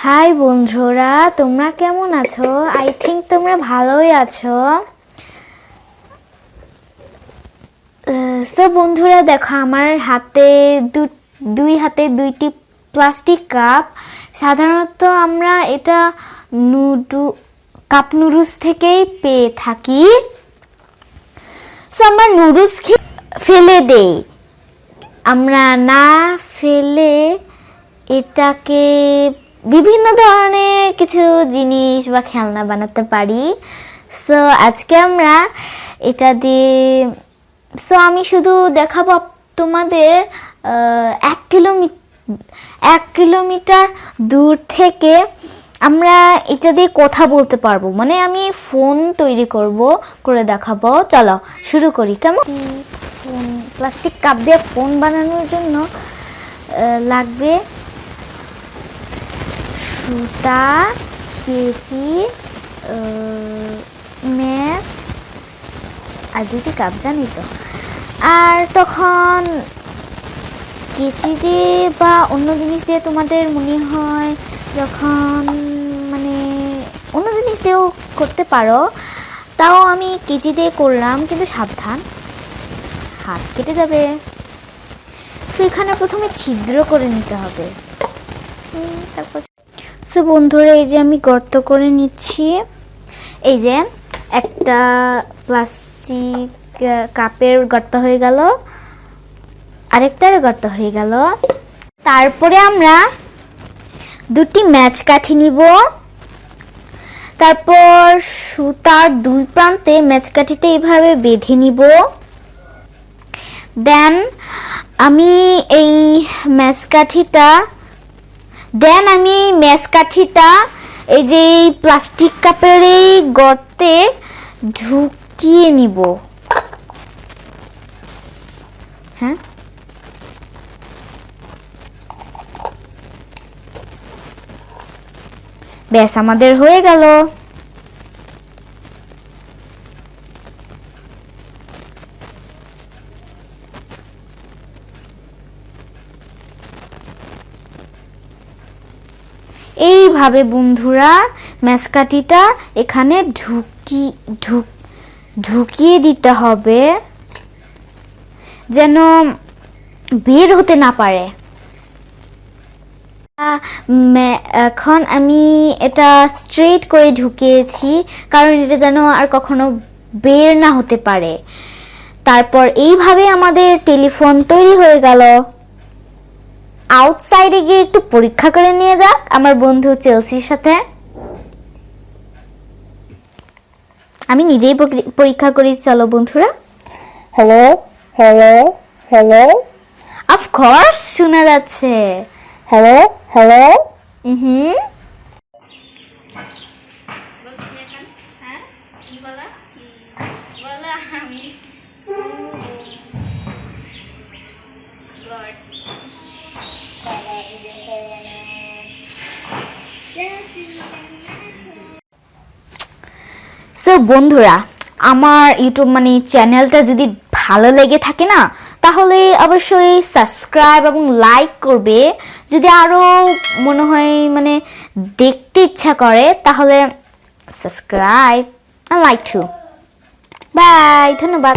High বন্ধুরা, তোমরা কেমন আছো? আই থিঙ্ক তোমরা ভালোই আছো। সো বন্ধুরা, দেখো আমার হাতে দুই হাতে দুইটি প্লাস্টিক কাপ। সাধারণত আমরা এটা কাপ নুডলস থেকেই পেয়ে থাকি। সো আমরা নুডলস ফেলে দেই, আমরা না ফেলে এটাকে বিভিন্ন ধরনের কিছু জিনিস বা খেলনা বানাতে পারি। সো আজকে আমরা এটা দিয়ে আমি শুধু দেখাবো তোমাদের 1 কিলোমিটার দূর থেকে আমরা এটা দিয়ে কথা বলতে পারবো, মানে আমি ফোন তৈরি করে দেখাবো। চলো শুরু করি। কেমন? প্লাস্টিক কাপ দিয়ে ফোন বানানোর জন্য লাগবে সুতা, কেচি, মেস আর 2টি কাপ, জানি তো। আর তখন কেচি দিয়ে বা অন্য জিনিস দিয়ে তোমাদের মনে হয় যখন মানে অন্য জিনিস দিয়েও করতে পারো, তাও আমি কেচি দিয়ে করলাম, কিন্তু সাবধান, হাত কেটে যাবে। তো এখানে প্রথমে ছিদ্র করে নিতে হবে। তারপর সো বন্ধুরা, এই যে আমি গর্ত করে নিচ্ছি। এই যে একটা প্লাস্টিক কাপের গর্ত হয়ে গেল, আরেকটার গর্ত হয়ে গেল। তারপরে আমরা 2টি ম্যাচ কাঠি নিব। তারপর সুতার 2 প্রান্তে ম্যাচ কাঠিটা এইভাবে বেঁধে নিব। দেন আমি এই ম্যাচ কাঠিটা এই যে প্লাস্টিক কাপের এই গর্তে ঢুকিয়ে নিব। হ্যাঁ, ব্যাস, আমাদের হয়ে গেল। এইভাবে বন্ধুরা ম্যাসকাঠিটা এখানে ঢুকিয়ে দিতে হবে, যেন বের হতে না পারে। এখন আমি এটা স্ট্রেট করে ঢুকিয়েছি, কারণ এটা যেন আর কখনো বের না হতে পারে। তারপর এইভাবে আমাদের টেলিফোন তৈরি হয়ে গেল। আউটসাইডে গিয়ে একটু পরীক্ষা করে নিয়ে যাক আমার বন্ধু চেলসির সাথে। আমি নিজেই পরীক্ষা করি, চলো বন্ধুরা। হ্যালো হ্যালো হ্যালো, অফকোর্স শোনা যাচ্ছে। Hello hello. সো বন্ধুরা, আমার ইউটিউব চ্যানেলটা যদি ভালো লেগে থাকে না, তাহলে অবশ্যই সাবস্ক্রাইব এবং লাইক করবে। যদি আরও মনে হয় দেখতে ইচ্ছা করে, তাহলে সাবস্ক্রাইব আর লাইক টু। বাই, ধন্যবাদ।